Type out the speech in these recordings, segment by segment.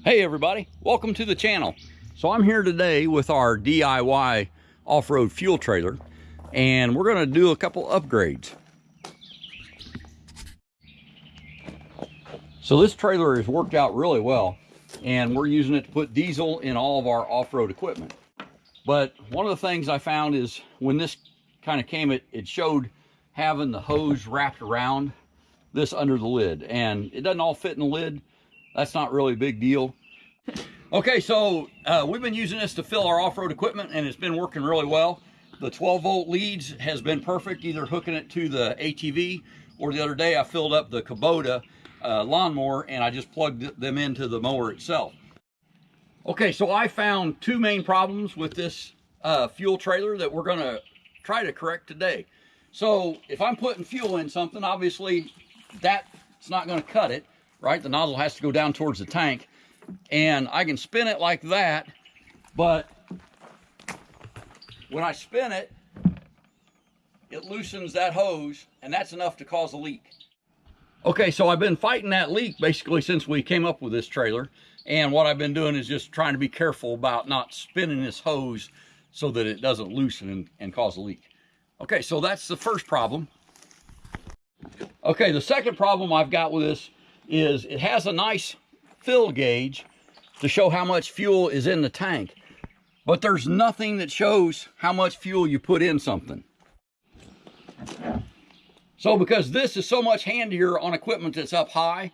Hey everybody, welcome to the channel. So I'm here today with our DIY off-road fuel trailer, and we're going to do a couple upgrades. So this trailer has worked out really well, and we're using it to put diesel in all of our off-road equipment. But one of the things I found is when this kind of came, it showed having the hose wrapped around this under the lid, and it doesn't all fit in the lid. That's not really a big deal. Okay, so we've been using this to fill our off-road equipment, and it's been working really well. The 12-volt leads has been perfect, either hooking it to the ATV, or the other day I filled up the Kubota lawnmower and I just plugged them into the mower itself. Okay, so I found two main problems with this fuel trailer that we're gonna try to correct today. So if I'm putting fuel in something, obviously that's not gonna cut it, right? The nozzle has to go down towards the tank. And I can spin it like that, but when I spin it, it loosens that hose, and that's enough to cause a leak. Okay, so I've been fighting that leak basically since we came up with this trailer, and what I've been doing is just trying to be careful about not spinning this hose so that it doesn't loosen and cause a leak. Okay, so that's the first problem. Okay, the second problem I've got with this is it has a nice fill gauge to show how much fuel is in the tank, but there's nothing that shows how much fuel you put in something. So because this is so much handier on equipment that's up high,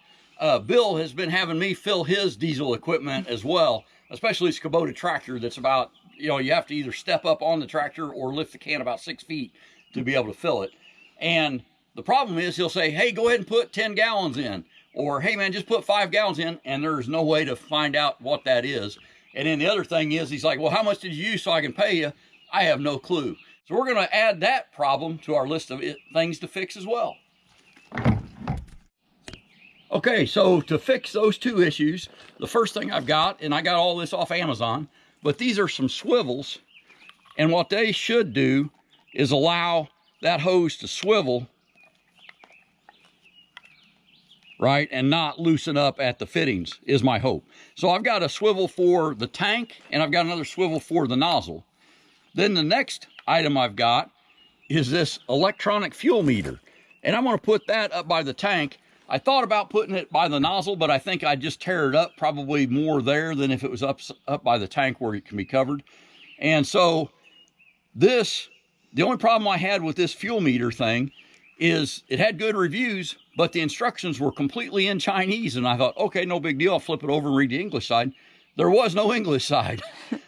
Bill has been having me fill his diesel equipment as well, especially his Kubota tractor that's about, you have to either step up on the tractor or lift the can about 6 feet to be able to fill it. And the problem is he'll say, hey, go ahead and put 10 gallons in. Or, hey man, just put 5 gallons in, and there's no way to find out what that is. And then the other thing is, he's like, well, how much did you use so I can pay you? I have no clue. So we're gonna add that problem to our list of things to fix as well. Okay, so to fix those two issues, the first thing I've got, and I got all this off Amazon, but these are some swivels, and what they should do is allow that hose to swivel, right, and not loosen up at the fittings, is my hope. So I've got a swivel for the tank, and I've got another swivel for the nozzle. Then the next item I've got is this electronic fuel meter, and I'm going to put that up by the tank. I thought about putting it by the nozzle, but I think I'd just tear it up probably more there than if it was up by the tank where it can be covered. And so the only problem I had with this fuel meter thing is it had good reviews, but the instructions were completely in Chinese. And I thought, okay, no big deal. I'll flip it over and read the English side. There was no English side.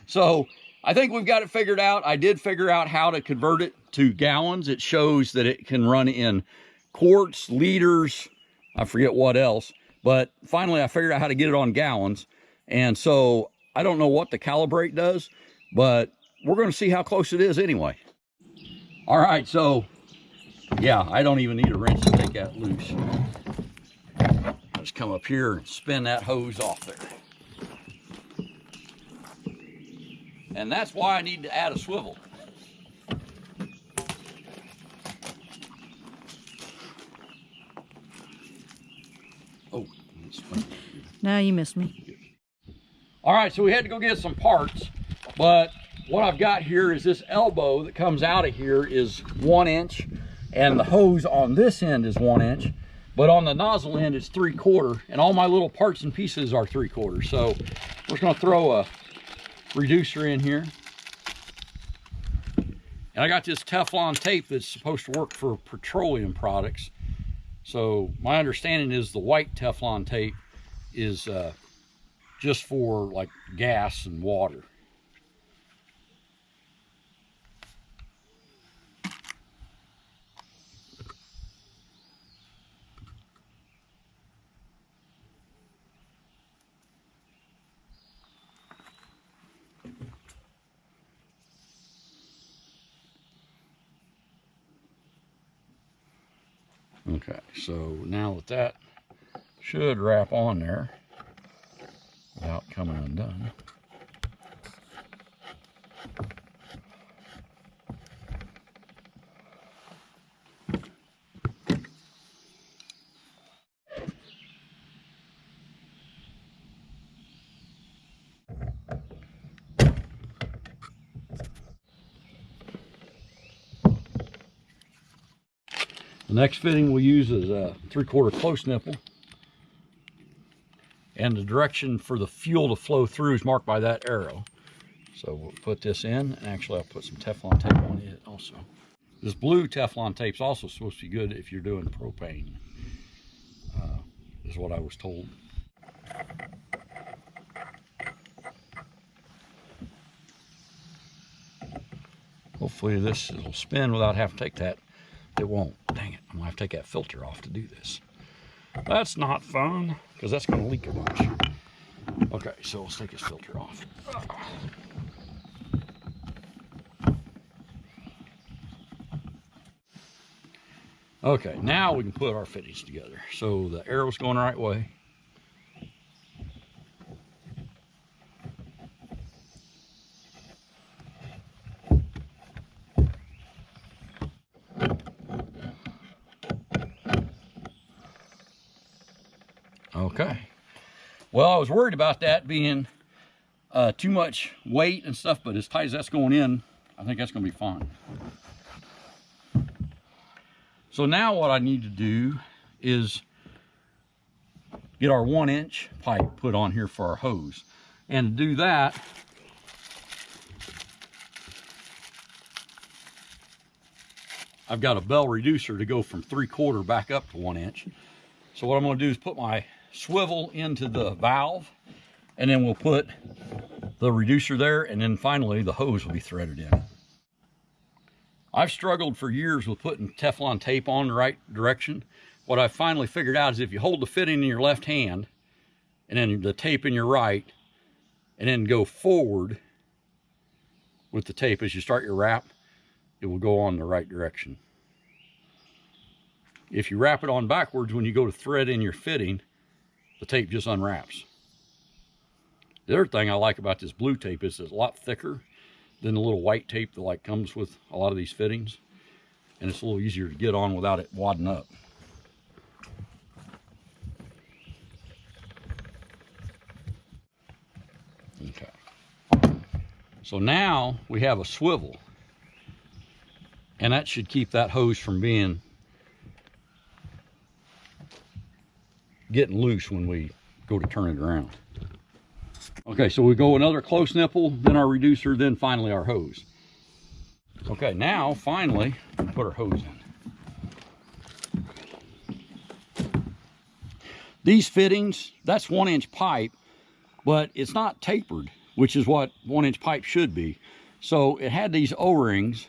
So I think we've got it figured out. I did figure out how to convert it to gallons. It shows that it can run in quarts, liters, I forget what else. But finally, I figured out how to get it on gallons. And so I don't know what the calibrate does, but we're going to see how close it is anyway. All right, so yeah, I don't even need a wrench to take that loose. Just come up here and spin that hose off there. And that's why I need to add a swivel. Oh, now you missed me. All right, so we had to go get some parts, but what I've got here is this elbow that comes out of here is 1 inch. And the hose on this end is 1 inch, but on the nozzle end it's 3/4, and all my little parts and pieces are 3/4. So we're just gonna throw a reducer in here. And I got this Teflon tape that's supposed to work for petroleum products. So my understanding is the white Teflon tape is just for like gas and water. Okay, so now that should wrap on there without coming undone. The next fitting we'll use is a 3/4 close nipple. And the direction for the fuel to flow through is marked by that arrow. So we'll put this in, and actually I'll put some Teflon tape on it also. This blue Teflon tape is also supposed to be good if you're doing propane, is what I was told. Hopefully this will spin without having to take that. It won't. Dang it, I'm gonna have to take that filter off to do this. That's not fun, because that's gonna leak a bunch. Okay, so let's take this filter off. Okay, now we can put our fittings together. So the arrow's going the right way. Okay. Well, I was worried about that being too much weight and stuff, but as tight as that's going in, I think that's going to be fine. So now what I need to do is get our 1-inch pipe put on here for our hose. And to do that, I've got a bell reducer to go from 3/4 back up to 1 inch. So what I'm going to do is put my swivel into the valve, and then we'll put the reducer there, and then finally the hose will be threaded in. I've struggled for years with putting Teflon tape on the right direction. What I've finally figured out is if you hold the fitting in your left hand and then the tape in your right, and then go forward with the tape as you start your wrap, it will go on the right direction. If you wrap it on backwards, when you go to thread in your fitting, the tape just unwraps. The other thing I like about this blue tape is it's a lot thicker than the little white tape that comes with a lot of these fittings, and it's a little easier to get on without it wadding up. Okay. So now we have a swivel, and that should keep that hose from getting loose when we go to turn it around. Okay, so we go another close nipple, then our reducer, then finally our hose. Okay, now finally we put our hose in. These fittings, that's 1-inch pipe, but it's not tapered, which is what 1-inch pipe should be. So it had these O-rings,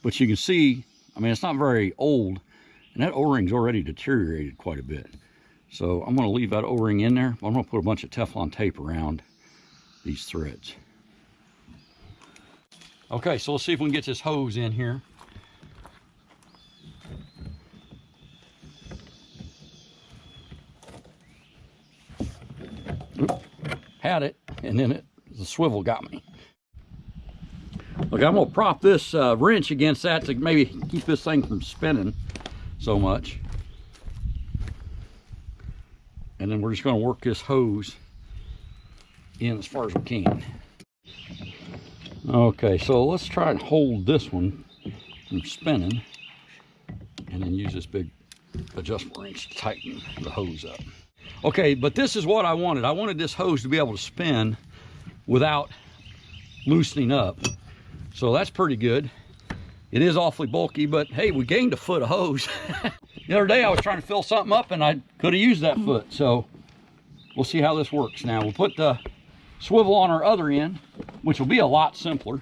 but you can see, I mean, it's not very old, and that O-ring's already deteriorated quite a bit. So I'm going to leave that O-ring in there, but I'm going to put a bunch of Teflon tape around these threads. Okay, so let's see if we can get this hose in here. Oop, had it, and then the swivel got me. Okay, I'm going to prop this wrench against that to maybe keep this thing from spinning so much. And then we're just going to work this hose in as far as we can. Okay, so let's try and hold this one from spinning, and then use this big adjustment wrench to tighten the hose up. Okay, but this is what I wanted. I wanted this hose to be able to spin without loosening up. So that's pretty good. It is awfully bulky, but hey, we gained a foot of hose. The other day I was trying to fill something up and I could have used that foot. So we'll see how this works now. We'll put the swivel on our other end, which will be a lot simpler.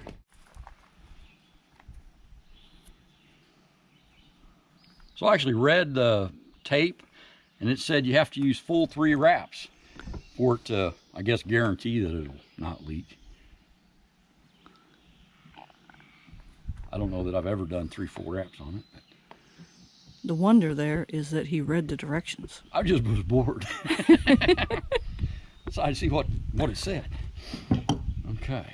So I actually read the tape, and it said you have to use full 3 wraps for it to, I guess, guarantee that it'll not leak. I don't know that I've ever done 3-4 wraps on it. But The wonder there is that he read the directions. I just was bored. So I see what it said. Okay.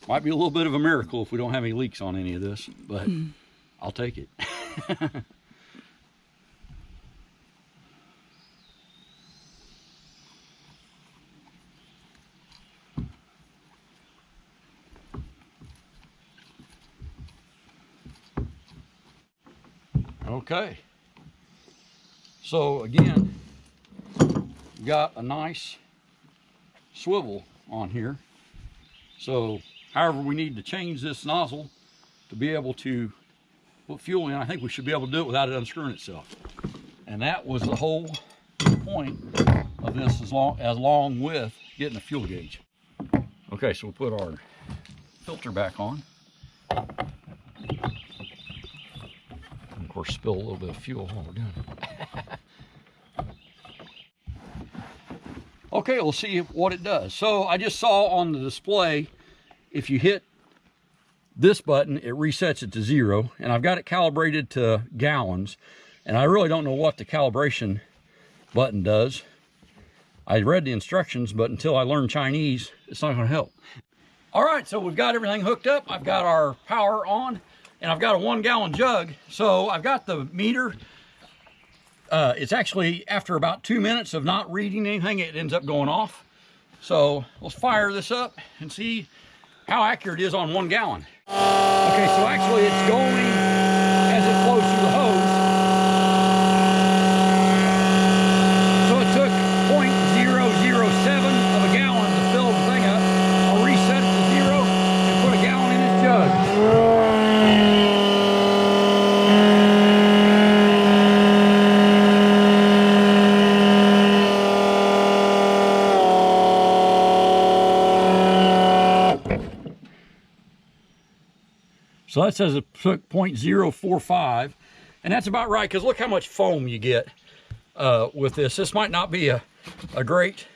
Might be a little bit of a miracle if we don't have any leaks on any of this, but I'll take it. Okay. So again, got a nice swivel on here. So however we need to change this nozzle to be able to put fuel in, I think we should be able to do it without it unscrewing itself. And that was the whole point of this, along with getting a fuel gauge. Okay, so we'll put our filter back on. And of course, spill a little bit of fuel while we're doing it. Okay, we'll see what it does. So I just saw on the display, if you hit this button, it resets it to 0, and I've got it calibrated to gallons, and I really don't know what the calibration button does. I read the instructions, but until I learn Chinese, it's not going to help. All right, so we've got everything hooked up. I've got our power on, and I've got a 1-gallon jug. So I've got the meter. It's actually, after about 2 minutes of not reading anything, it ends up going off. So let's fire this up and see how accurate it is on 1 gallon. Okay, so actually it's going as it flows through the hose. So it took 0.007 of a gallon to fill the thing up. I'll reset it to 0 and put a gallon in this jug. So that says it took 0.045, and that's about right, because look how much foam you get with this. This might not be a great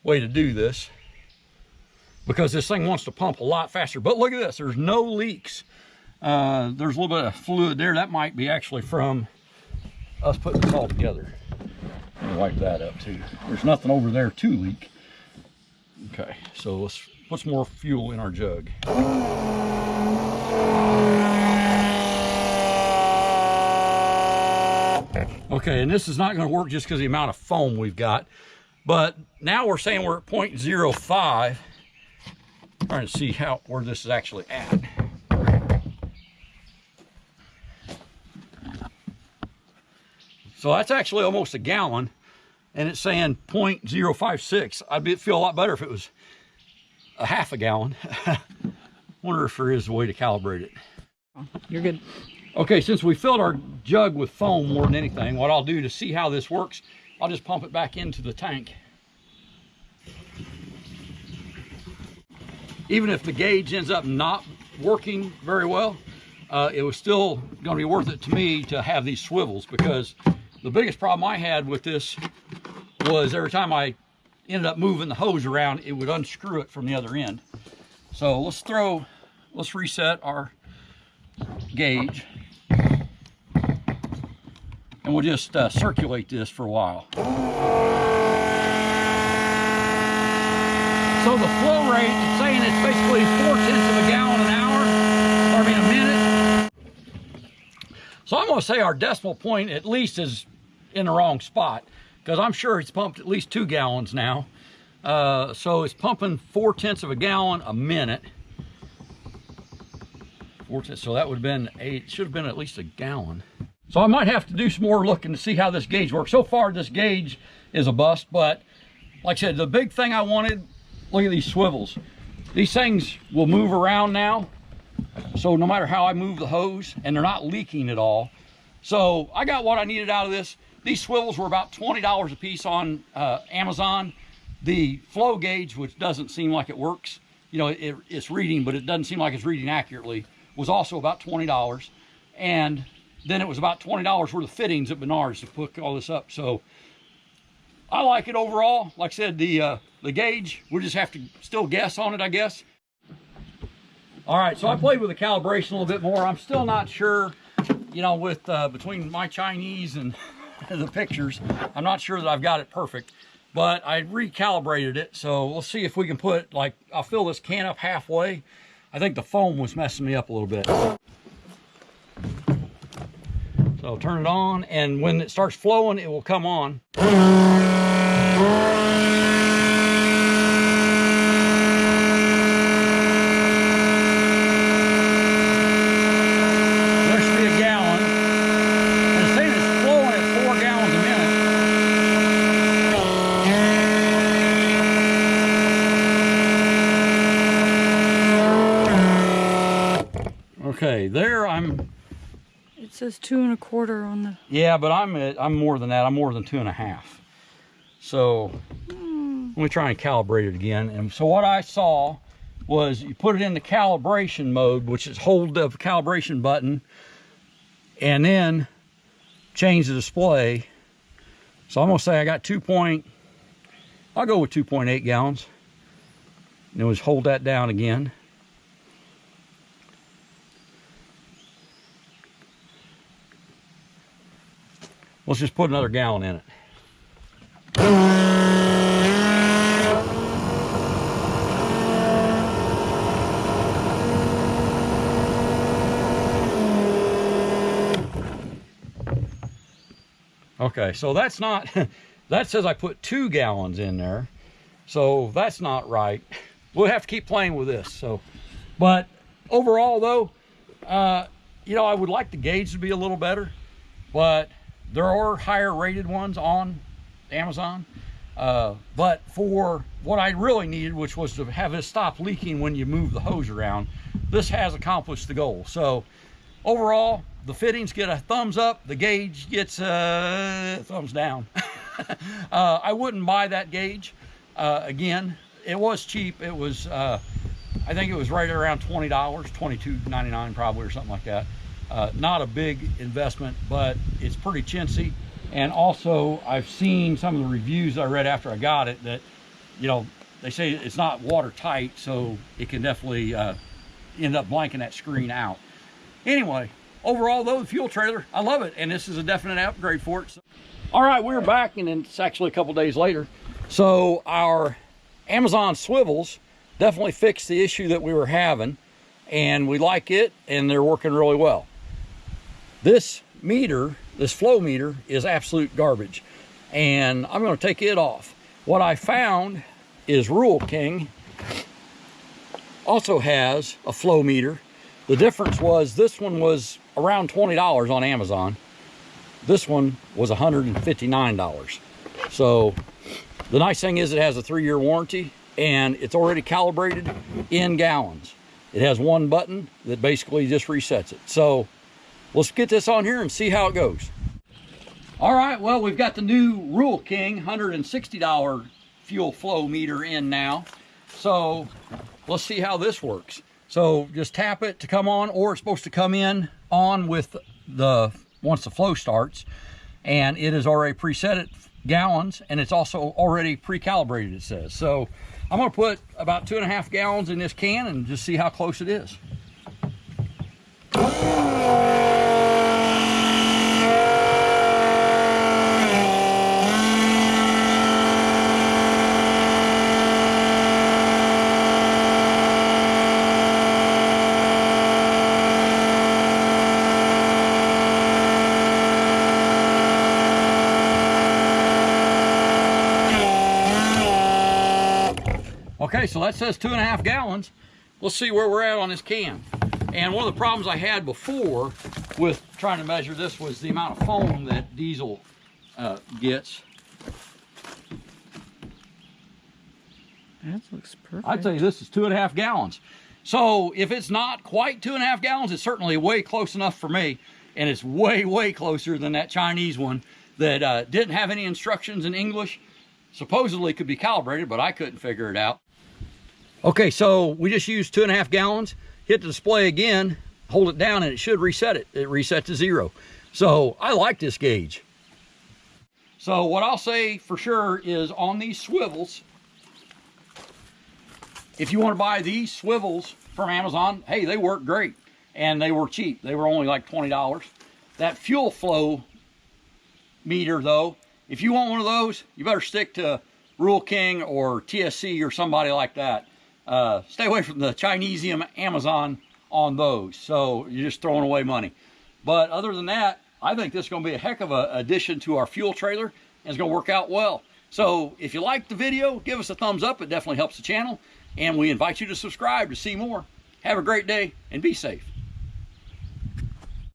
way to do this, because this thing wants to pump a lot faster. But look at this, there's no leaks. There's a little bit of fluid there. That might be actually from us putting this all together. Let me wipe that up too. There's nothing over there to leak. Okay, so let's put some more fuel in our jug. Okay, and this is not going to work just because of the amount of foam we've got. But now we're saying we're at 0.05. Trying to see where this is actually at. So that's actually almost a gallon, and it's saying 0.056. I'd feel a lot better if it was a half a gallon. Wonder if there is a way to calibrate it. You're good. Okay, since we filled our jug with foam more than anything, what I'll do to see how this works, I'll just pump it back into the tank. Even if the gauge ends up not working very well, it was still going to be worth it to me to have these swivels, because the biggest problem I had with this was every time I ended up moving the hose around, it would unscrew it from the other end. So let's reset our gauge, and we'll just circulate this for a while. So the flow rate, it's saying it's basically 0.4 of a gallon an hour, or I mean a minute. So I'm going to say our decimal point at least is in the wrong spot, because I'm sure it's pumped at least 2 gallons now. So it's pumping 0.4 of a gallon a minute. So that would have been it should have been at least a gallon. So I might have to do some more looking to see how this gauge works. So far this gauge is a bust, but like I said, the big thing I wanted, look at these swivels. These things will move around now. So no matter how I move the hose, and they're not leaking at all. So I got what I needed out of this. These swivels were about $20 a piece on Amazon. The flow gauge, which doesn't seem like it works, you know, it's reading, but it doesn't seem like it's reading accurately, was also about $20. And then it was about $20 worth of fittings at Menards to put all this up. So I like it overall. Like I said, the gauge, we'll just have to still guess on it, I guess. All right, so I played with the calibration a little bit more. I'm still not sure, you know, with between my Chinese and the pictures, I'm not sure that I've got it perfect, but I recalibrated it. So we'll see if we can put, like, I'll fill this can up halfway. I think the foam was messing me up a little bit. So I'll turn it on, and when it starts flowing, it will come on. There should be a gallon. says 2 1/4 on the... Yeah, but I'm more than that. I'm more than 2 1/2. So let me try and calibrate it again. And so what I saw was you put it in the calibration mode, which is hold the calibration button and then change the display. So I'm gonna say I got I'll go with 2.8 gallons. And then just hold that down again. Let's just put another gallon in it. Okay, so that's not, that says I put 2 gallons in there. So that's not right. We'll have to keep playing with this. So, but overall though, you know, I would like the gauge to be a little better, but there are higher rated ones on Amazon. But for what I really needed, which was to have it stop leaking when you move the hose around, this has accomplished the goal. So overall, the fittings get a thumbs up, the gauge gets a thumbs down. I wouldn't buy that gauge. Again, it was cheap. It was, I think it was right around $20, $22.99 probably, or something like that. Not a big investment, but it's pretty chintzy. And also, I've seen some of the reviews I read after I got it that, you know, they say it's not watertight, so it can definitely end up blanking that screen out. Anyway, overall though, the fuel trailer, I love it, and this is a definite upgrade for it. So, all right, we're back, and it's actually a couple days later. So our Amazon swivels definitely fixed the issue that we were having, and we like it, and they're working really well. This meter, this flow meter, is absolute garbage, and I'm going to take it off. What I found is Rural King also has a flow meter. The difference was this one was around $20 on Amazon. This one was $159. So the nice thing is it has a 3-year warranty, and it's already calibrated in gallons. It has one button that basically just resets it. So let's get this on here and see how it goes. All right, well, we've got the new Rural King $160 fuel flow meter in now. So let's see how this works. So just tap it to come on, or it's supposed to come in on with the, once the flow starts, and it is already preset at gallons, and it's also already pre-calibrated, it says. So I'm gonna put about 2.5 gallons in this can and just see how close it is. Okay, so that says 2.5 gallons. Let's see where we're at on this can. And one of the problems I had before with trying to measure this was the amount of foam that diesel gets. That looks perfect. I'd say this is 2.5 gallons. So if it's not quite 2.5 gallons, it's certainly way close enough for me. And it's way, way closer than that Chinese one that didn't have any instructions in English. Supposedly could be calibrated, but I couldn't figure it out. Okay, so we just used 2.5 gallons, hit the display again, hold it down, and it should reset it. It reset to 0. So I like this gauge. So what I'll say for sure is on these swivels, if you want to buy these swivels from Amazon, hey, they work great. And they were cheap. They were only like $20. That fuel flow meter though, if you want one of those, you better stick to Rural King or TSC or somebody like that. Stay away from the Chinese Amazon on those. So you're just throwing away money. But other than that, I think this is going to be a heck of an addition to our fuel trailer, and it's going to work out well. So if you liked the video, give us a thumbs up. It definitely helps the channel. And we invite you to subscribe to see more. Have a great day and be safe.